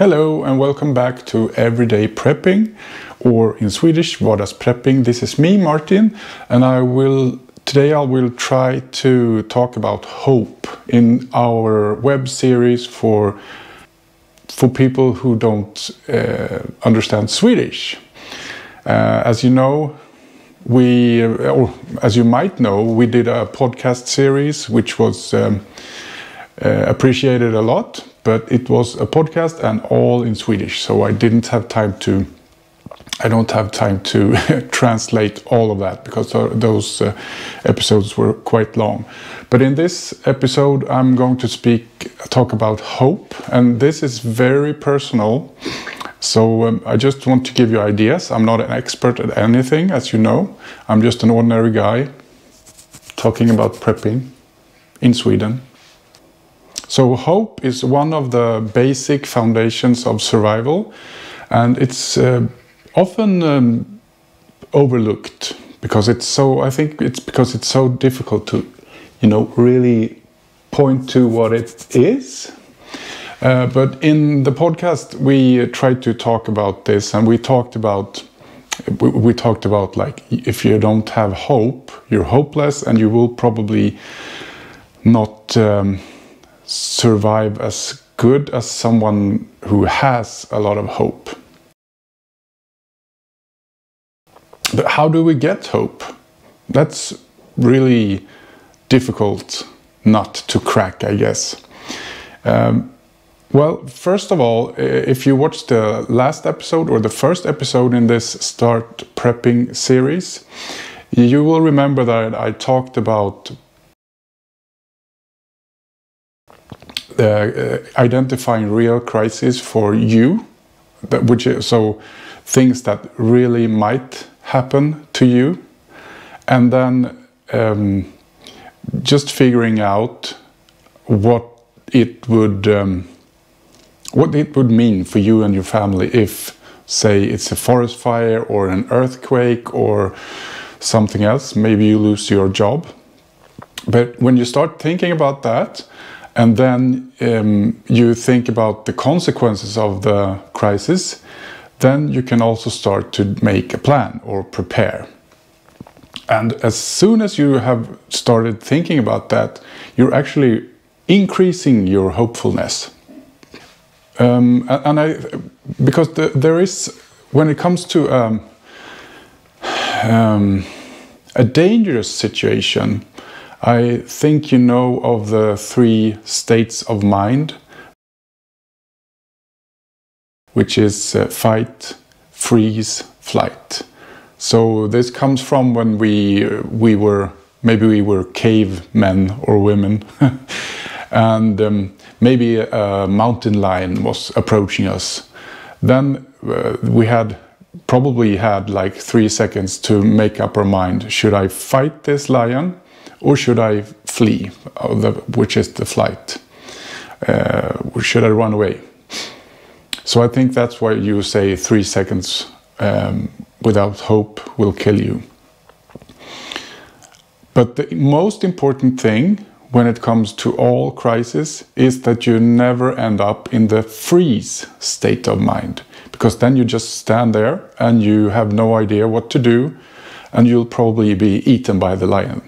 Hello and welcome back to Everyday Prepping, or in Swedish, Vardagsprepping. This is me, Martin, and today I will try to talk about hope in our web series for people who don't understand Swedish. As you know, or as you might know, we did a podcast series which was appreciated a lot, but it was a podcast and all in Swedish, so I don't have time to translate all of that because those episodes were quite long. But in this episode I'm going to talk about hope, and this is very personal, so I just want to give you ideas. I'm not an expert at anything, as you know. I'm just an ordinary guy talking about prepping in Sweden. So hope is one of the basic foundations of survival, and it's often overlooked because I think it's because it's so difficult to, really point to what it is. But in the podcast we tried to talk about this, and we talked about like, if you don't have hope, you're hopeless, and you will probably not survive as good as someone who has a lot of hope. But how do we get hope? That's really difficult nut to crack, I guess. Well, first of all, if you watched the last episode or the first episode in this Start Prepping series, you will remember that I talked about identifying real crises for you, so things that really might happen to you, and then just figuring out what it would mean for you and your family if, say, it's a forest fire or an earthquake or something else. Maybe you lose your job. But when you start thinking about that, and then you think about the consequences of the crisis, then you can also start to make a plan or prepare. And as soon as you have started thinking about that, you're actually increasing your hopefulness. Because there is, when it comes to a dangerous situation, I think you know of the 3 states of mind, which is fight, freeze, flight. So this comes from when we were cavemen or women, and maybe a mountain lion was approaching us. Then we probably had like 3 seconds to make up our mind. Should I fight this lion? Or should I flee, which is the flight? Or should I run away? So I think that's why you say 3 seconds without hope will kill you. But the most important thing when it comes to all crises is that you never end up in the freeze state of mind. Because then you just stand there and you have no idea what to do, and you'll probably be eaten by the lion.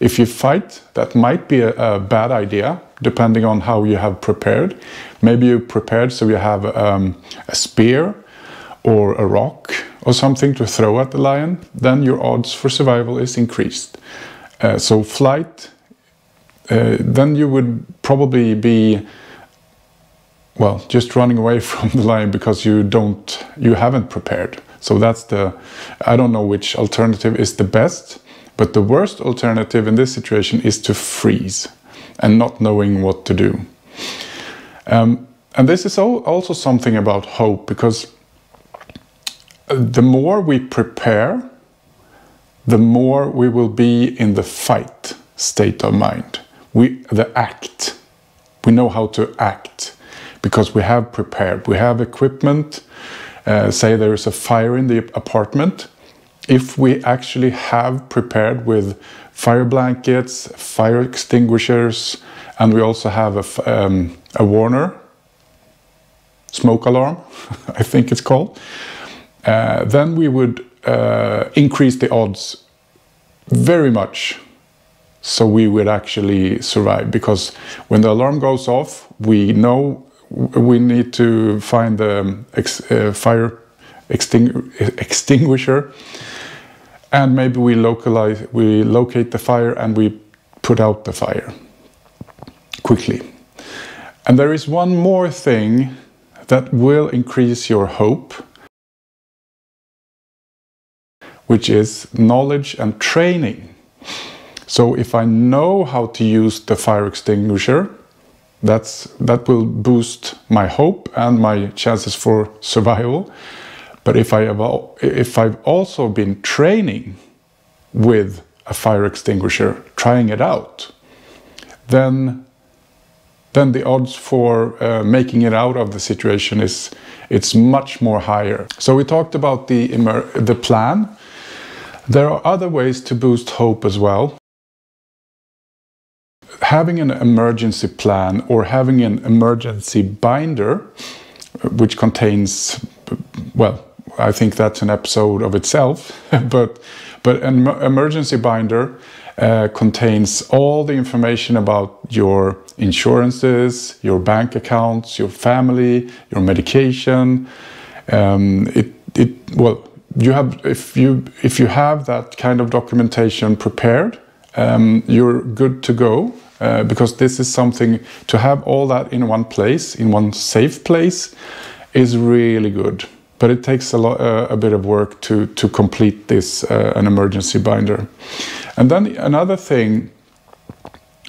If you fight, that might be a bad idea, depending on how you have prepared. Maybe you prepared so you have a spear or a rock or something to throw at the lion. Then your odds for survival is increased. So flight, then you would probably be, well, just running away from the lion because you haven't prepared. So I don't know which alternative is the best. But the worst alternative in this situation is to freeze and not knowing what to do. And this is also something about hope, because the more we prepare, the more we will be in the fight state of mind. The act. We know how to act because we have prepared. We have equipment. Say there is a fire in the apartment. If we actually have prepared with fire blankets, fire extinguishers, and we also have a warner, smoke alarm, I think it's called, then we would increase the odds very much, so we would actually survive. Because when the alarm goes off, we know we need to find the fire extinguisher, and maybe we locate the fire and we put out the fire quickly. And there is one more thing that will increase your hope, which is knowledge and training. So if I know how to use the fire extinguisher, that will boost my hope and my chances for survival. But if I've also been training with a fire extinguisher, trying it out, then the odds for making it out of the situation it's much more higher. So we talked about the plan. There are other ways to boost hope as well. Having an emergency plan or having an emergency binder, which contains, well, I think that's an episode of itself, but an emergency binder contains all the information about your insurances, your bank accounts, your family, your medication. Well, if you have that kind of documentation prepared, you're good to go. Because this is something, to have all that in one place, in one safe place, is really good. But it takes a bit of work to complete this, an emergency binder. And then another thing,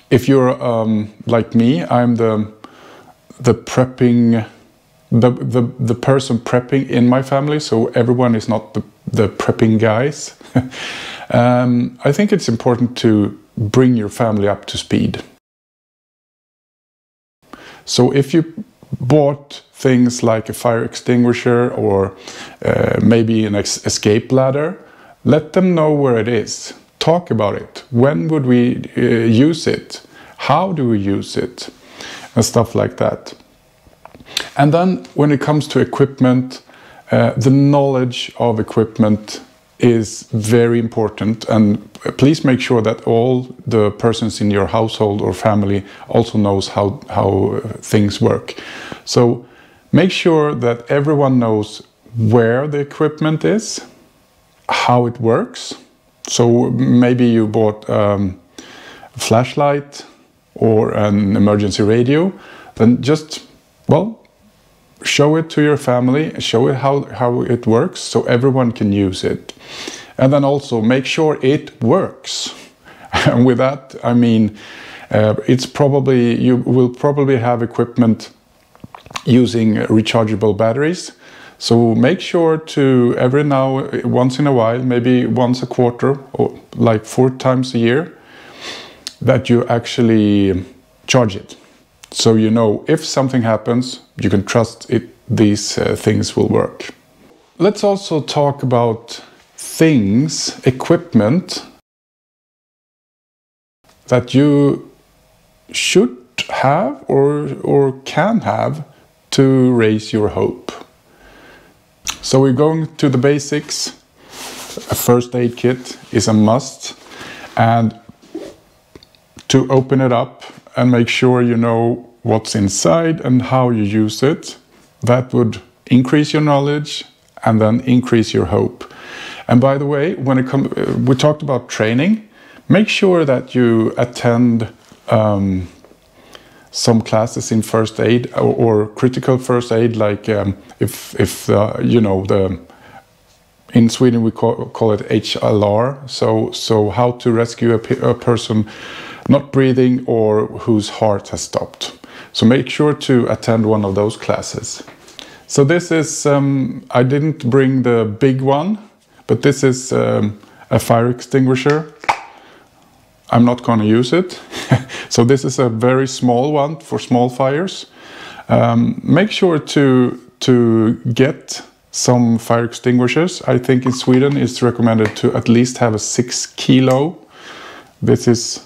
if you're like me, I'm the prepping, the person prepping in my family, so everyone is not the prepping guys. I think it's important to bring your family up to speed. So if you bought things like a fire extinguisher or maybe an escape ladder, let them know where it is. Talk about it. When would we use it? How do we use it? And stuff like that. And then when it comes to equipment, the knowledge of equipment is very important, and please make sure that all the persons in your household or family also knows how things work. So make sure that everyone knows where the equipment is, how it works. So maybe you bought a flashlight or an emergency radio, then just, well, show it to your family, show it how it works so everyone can use it. And then also make sure it works. And with that, I mean, you will probably have equipment using rechargeable batteries. So make sure to once in a while, maybe once a quarter or like 4 times a year, that you actually charge it. So you know if something happens, you can trust these things will work. Let's also talk about things, equipment, that you should have or can have to raise your hope. So we're going to the basics. A first aid kit is a must, and to open it up and make sure you know what's inside and how you use it, that would increase your knowledge and then increase your hope. And by the way, we talked about training. Make sure that you attend some classes in first aid or critical first aid, like in Sweden we call it HLR. So how to rescue a person not breathing or whose heart has stopped. So make sure to attend one of those classes. So this is, I didn't bring the big one, but this is a fire extinguisher. I'm not going to use it. So this is a very small one for small fires. Make sure to get some fire extinguishers. I think in Sweden it's recommended to at least have a 6 kilo. This is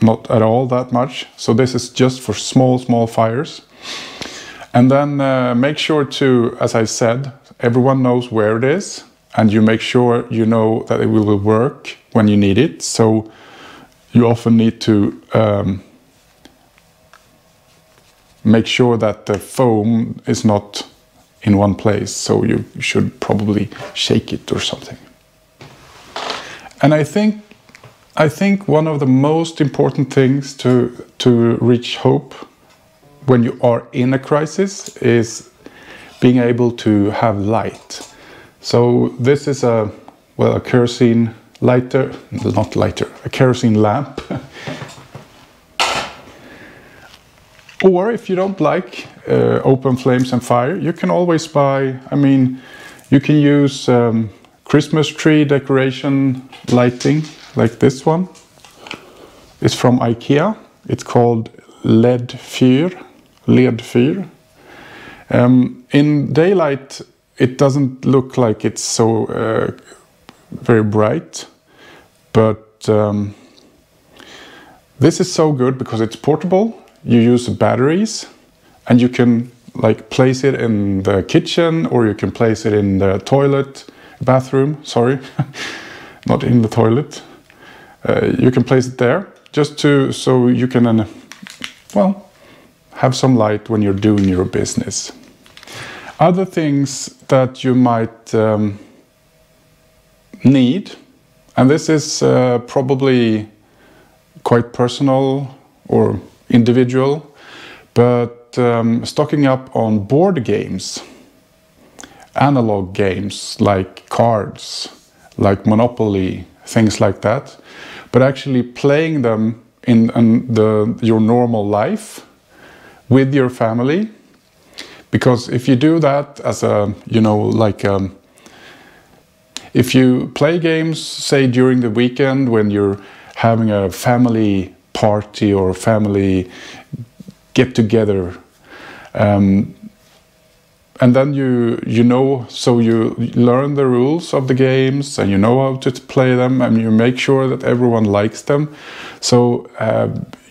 not at all that much. So this is just for small fires. And then make sure to, as I said, everyone knows where it is, and you make sure you know that it will work when you need it. So you often need to make sure that the foam is not in one place, so you should probably shake it or something. And I think one of the most important things to reach hope when you are in a crisis is being able to have light. So this is a kerosene lighter, not lighter, a kerosene lamp. Or if you don't like open flames and fire, you can always buy, I mean, you can use Christmas tree decoration lighting like this one. It's from IKEA. It's called ledfyr. In daylight, it doesn't look like it's so very bright, but this is so good because it's portable. You use batteries, and you can like place it in the kitchen, or you can place it in the bathroom, sorry, not in the toilet. You can place it there just so you can, have some light when you're doing your business. Other things that you might need, and this is probably quite personal or individual, but stocking up on board games, analog games like cards, like Monopoly, things like that, but actually playing them in your normal life with your family. Because if you do that as a, if you play games, say during the weekend when you're having a family party or family get together, and then so you learn the rules of the games and you know how to play them, and you make sure that everyone likes them. So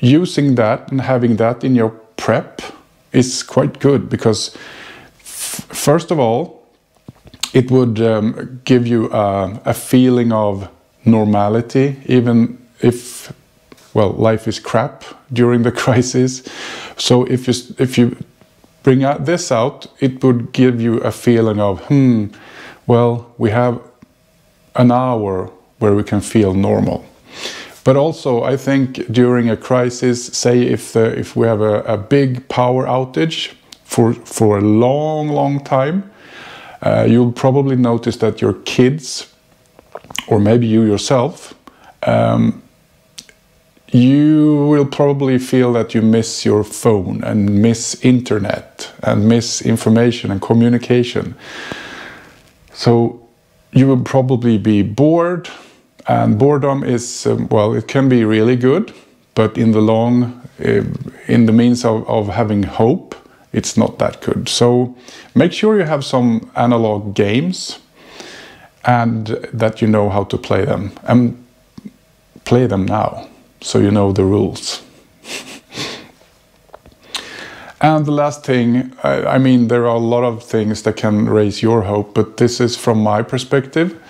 using that and having that in your prep is quite good, because first of all, it would give you a feeling of normality, even if, life is crap during the crisis. So if you bring this out, it would give you a feeling of, we have an hour where we can feel normal. But also, I think during a crisis, say if we have a big power outage for a long time, you'll probably notice that your kids, or maybe you yourself, you will probably feel that you miss your phone and miss internet and miss information and communication. So you will probably be bored. And boredom is, it can be really good, but in the means of having hope, it's not that good. So make sure you have some analog games and that you know how to play them, and play them now, so you know the rules. And the last thing, I mean, there are a lot of things that can raise your hope, but this is from my perspective.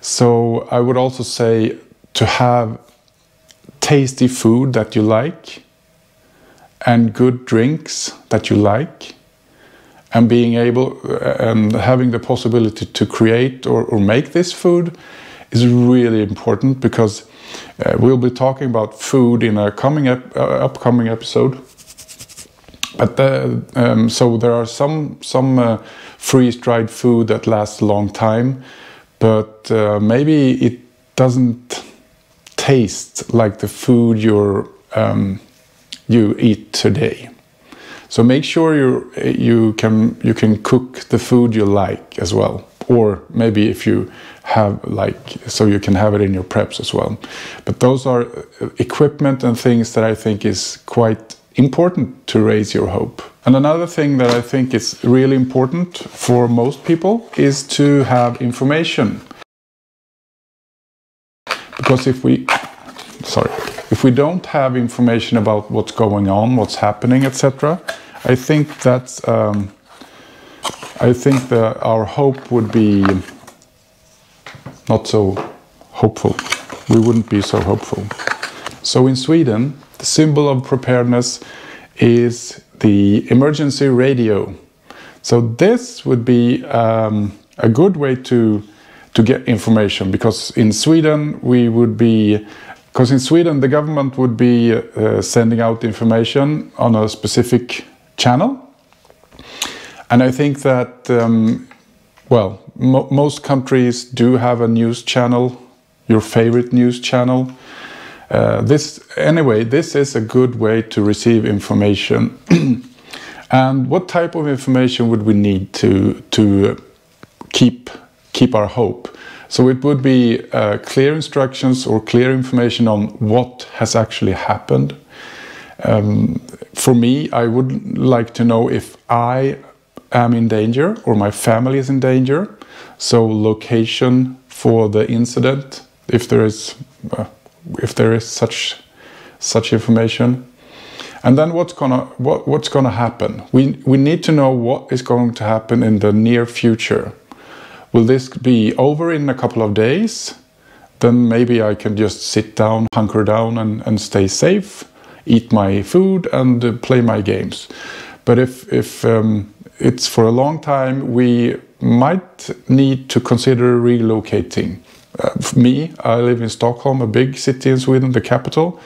So I would also say to have tasty food that you like, and good drinks that you like, and being able and having the possibility to create or make this food is really important, because we'll be talking about food in a upcoming episode. But so there are some freeze-dried food that lasts a long time, but maybe it doesn't taste like the food you eat today. So make sure you can cook the food you like as well, or maybe if you have so you can have it in your preps as well. But those are equipment and things that I think is quite important to raise your hope. And another thing that I think is really important for most people is to have information. Because if we, sorry. if we don't have information about what's going on, what's happening, etc., I think that's I think that our hope would be not so hopeful. We wouldn't be so hopeful. So in Sweden, the symbol of preparedness is the emergency radio. So this would be a good way to get information, because in Sweden the government would be sending out information on a specific channel. And I think that, most countries do have a news channel, your favorite news channel. This is a good way to receive information. And what type of information would we need to keep our hope? So it would be clear instructions or clear information on what has actually happened. For me, I would like to know if I am in danger or my family is in danger. So location for the incident, if there is such information. And then what's gonna happen? We need to know what is going to happen in the near future. Will this be over in a couple of days? Then maybe I can just sit down, hunker down and stay safe, eat my food and play my games. But if it's for a long time, we might need to consider relocating. For me, I live in Stockholm, a big city in Sweden, the capital.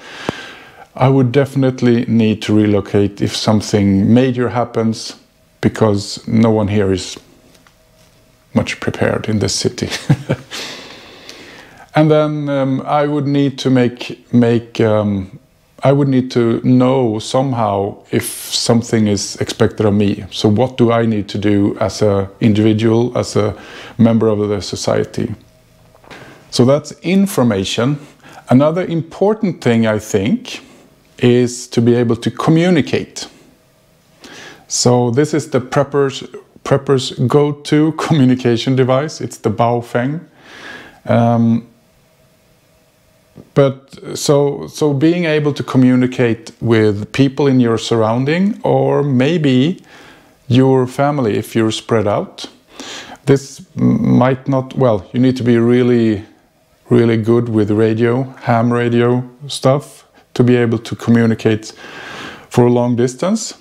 I would definitely need to relocate if something major happens, because no one here is much prepared in this city. And then I would need to I would need to know somehow if something is expected of me. So what do I need to do as an individual, as a member of the society? So that's information. Another important thing, I think, is to be able to communicate. So this is the preppers go-to communication device. It's the Baofeng. So being able to communicate with people in your surrounding, or maybe your family if you're spread out. This might not, you need to be really good with ham radio stuff to be able to communicate for a long distance.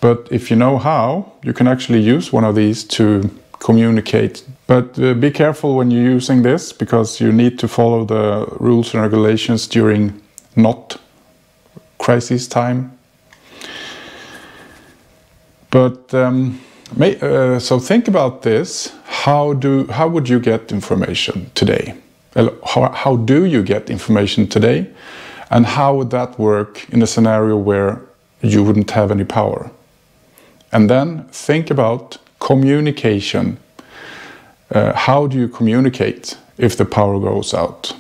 But if you know how, you can actually use one of these to communicate. But be careful when you're using this, because you need to follow the rules and regulations during not crisis time. But so think about this. How would you get information today? How do you get information today? And how would that work in a scenario where you wouldn't have any power? And then think about communication. How do you communicate if the power goes out?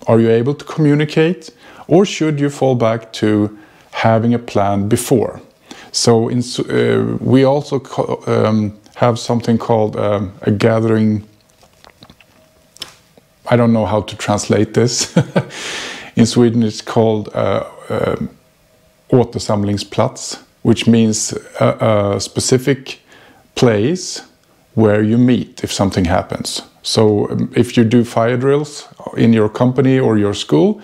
Are you able to communicate, or should you fall back to having a plan before? So we also have something called a gathering. I don't know how to translate this. In Sweden it's called återsamlingsplats, which means a specific place where you meet if something happens. So if you do fire drills in your company or your school,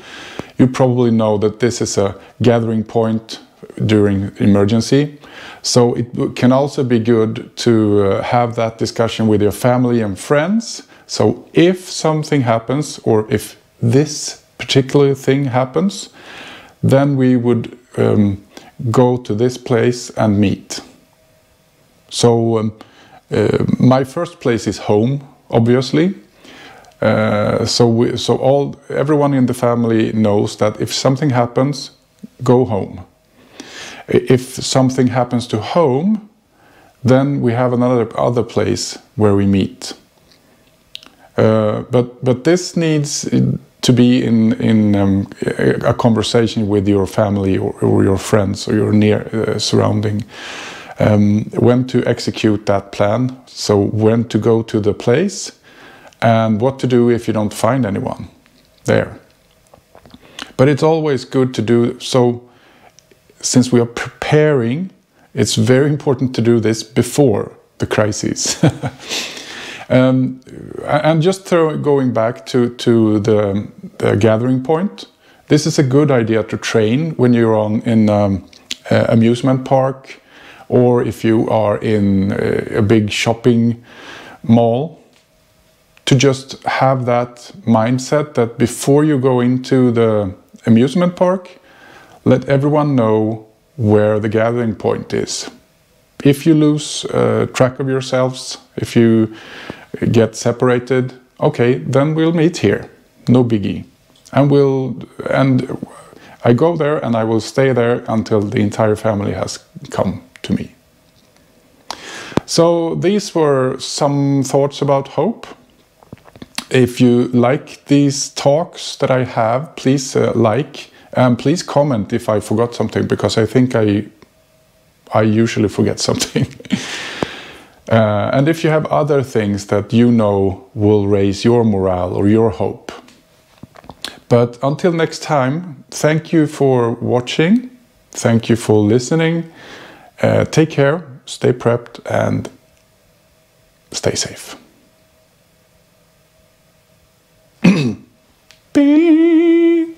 you probably know that this is a gathering point during emergency. So it can also be good to have that discussion with your family and friends. So if something happens, or if this particular thing happens, then we would go to this place and meet. So my first place is home, obviously. Everyone in the family knows that if something happens, go home. If something happens to home, then we have other place where we meet. But this needs to be in a conversation with your family or your friends or your near surrounding. When to execute that plan, so when to go to the place, and what to do if you don't find anyone there. But it's always good to do so. Since we are preparing, it's very important to do this before the crisis. And just going back to the gathering point, this is a good idea to train when you're in amusement park, or if you are in a big shopping mall, to just have that mindset that before you go into the amusement park, let everyone know where the gathering point is. If you lose track of yourselves, if you get separated, okay, then we'll meet here, no biggie. And I go there and I will stay there until the entire family has come to me. So these were some thoughts about hope. If you like these talks that I have, please like, and please comment if I forgot something, because I think I usually forget something. And if you have other things that you know will raise your morale or your hope. But until next time, thank you for watching. Thank you for listening. Take care, stay prepped, and stay safe. Beep.